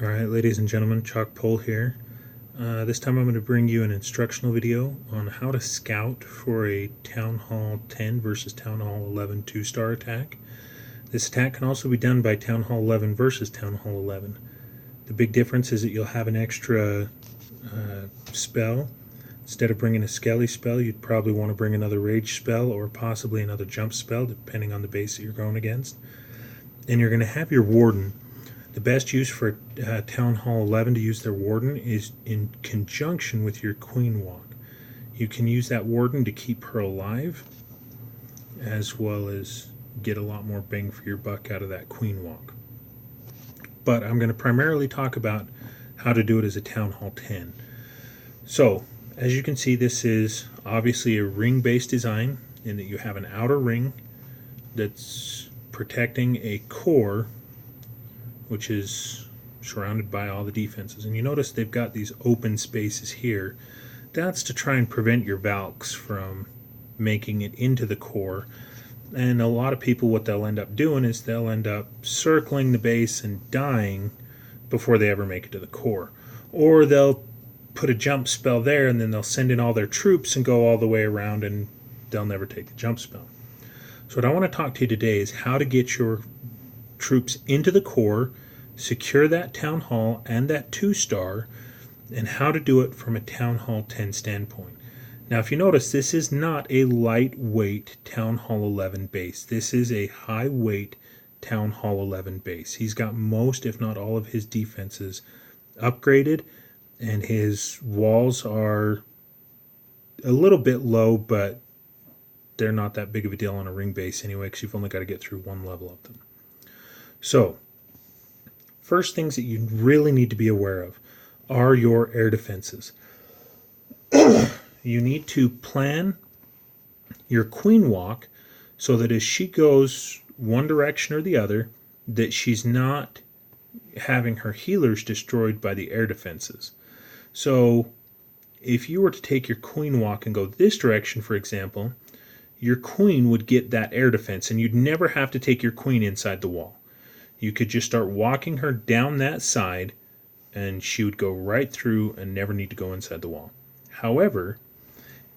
Alright, ladies and gentlemen, Chalk Pole here. This time I'm going to bring you an instructional video on how to scout for a Town Hall 10 versus Town Hall 11 2-star attack. This attack can also be done by Town Hall 11 versus Town Hall 11. The big difference is that you'll have an extra spell. Instead of bringing a Skelly spell, you'd probably want to bring another Rage spell or possibly another Jump spell, depending on the base that you're going against. And you're going to have your Warden. The best use for Town Hall 11 to use their Warden is in conjunction with your Queen Walk. You can use that Warden to keep her alive, as well as get a lot more bang for your buck out of that Queen Walk. But I'm going to primarily talk about how to do it as a Town Hall 10. So, as you can see, this is obviously a ring-based design in that you have an outer ring that's protecting a core which is surrounded by all the defenses. And you notice they've got these open spaces here. That's to try and prevent your Valks from making it into the core. And a lot of people, what they'll end up doing is they'll end up circling the base and dying before they ever make it to the core. Or they'll put a jump spell there and then they'll send in all their troops and go all the way around and they'll never take the jump spell. So what I want to talk to you today is how to get your troops into the core, secure that Town Hall and that 2-star, and how to do it from a Town Hall 10 standpoint. Now if you notice, this is not a lightweight Town Hall 11 base. This is a high weight Town Hall 11 base. He's got most, if not all, of his defenses upgraded, and his walls are a little bit low, but they're not that big of a deal on a ring base anyway, because you've only got to get through one level of them. So, first things that you really need to be aware of are your air defenses. You need to plan your Queen Walk so that as she goes one direction or the other, that she's not having her healers destroyed by the air defenses. So, if you were to take your Queen Walk and go this direction, for example, your Queen would get that air defense, and you'd never have to take your Queen inside the wall. You could just start walking her down that side, and she would go right through and never need to go inside the wall. However,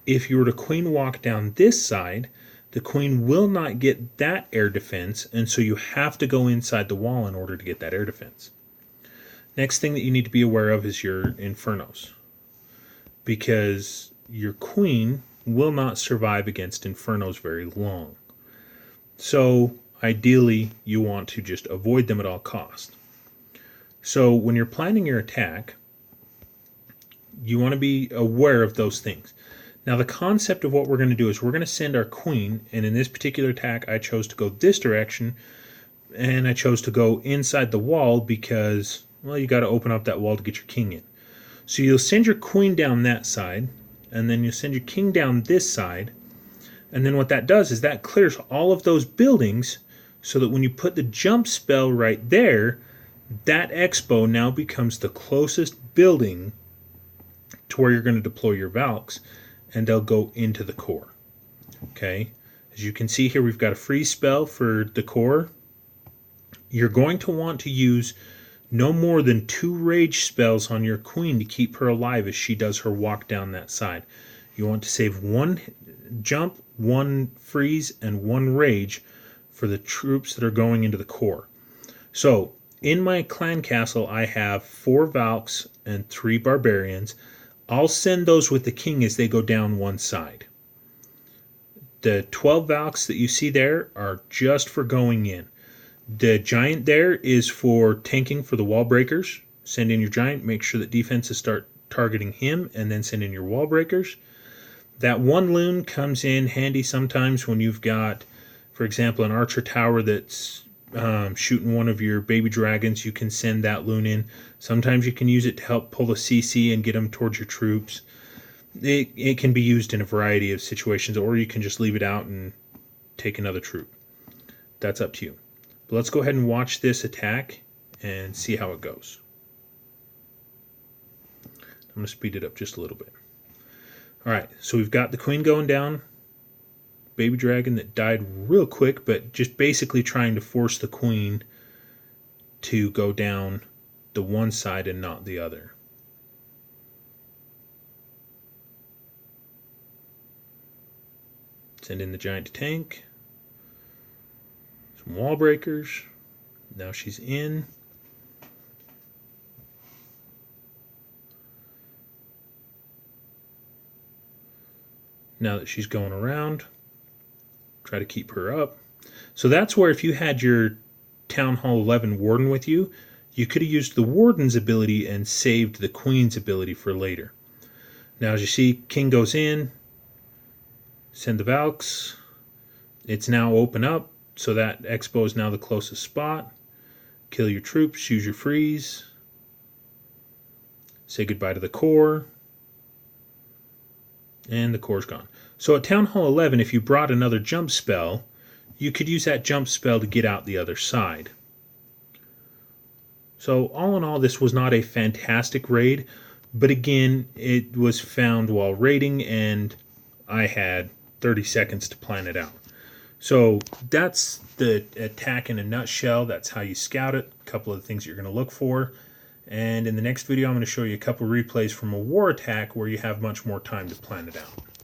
if you were to Queen Walk down this side, the Queen will not get that air defense, and so you have to go inside the wall in order to get that air defense. Next thing that you need to be aware of is your Infernos, because your Queen will not survive against Infernos very long. So ideally you want to just avoid them at all costs. So when you're planning your attack, you want to be aware of those things. Now the concept of what we're going to do is we're going to send our Queen, and in this particular attack I chose to go this direction, and I chose to go inside the wall because, well, you got to open up that wall to get your king in. So you'll send your Queen down that side, and then you'll send your king down this side, and then what that does is that clears all of those buildings so that when you put the jump spell right there, that expo now becomes the closest building to where you're going to deploy your Valks, and they'll go into the core. Okay, as you can see here, we've got a freeze spell for the core. You're going to want to use no more than 2 rage spells on your Queen to keep her alive as she does her walk down that side. You want to save 1 jump, 1 freeze, and 1 rage for the troops that are going into the core. So, in my clan castle, I have 4 Valks and 3 Barbarians. I'll send those with the king as they go down one side. The 12 Valks that you see there are just for going in. The giant there is for tanking for the wall breakers. Send in your giant, make sure that defenses start targeting him, and then send in your wall breakers. That 1 loon comes in handy sometimes when you've got, for example, an archer tower that's shooting one of your baby dragons. You can send that loon in. Sometimes you can use it to help pull the CC and get them towards your troops. It can be used in a variety of situations, or you can just leave it out and take another troop. That's up to you. But let's go ahead and watch this attack and see how it goes. I'm going to speed it up just a little bit. Alright, so we've got the Queen going down. Baby dragon that died real quick, but just basically trying to force the Queen to go down the one side and not the other. Send in the giant tank. Some wall breakers. Now she's in. Now that she's going around, try to keep her up. So that's where if you had your Town Hall 11 Warden with you, you could have used the Warden's ability and saved the Queen's ability for later. Now as you see, King goes in, send the Valks. It's now open up, so that Expo is now the closest spot. Kill your troops, use your freeze. Say goodbye to the core. And the core's gone. So at Town Hall 11, if you brought another jump spell, you could use that jump spell to get out the other side. So all in all, this was not a fantastic raid, but again, it was found while raiding, and I had 30 seconds to plan it out. So that's the attack in a nutshell. That's how you scout it. A couple of the things you're going to look for. And in the next video, I'm going to show you a couple replays from a war attack where you have much more time to plan it out.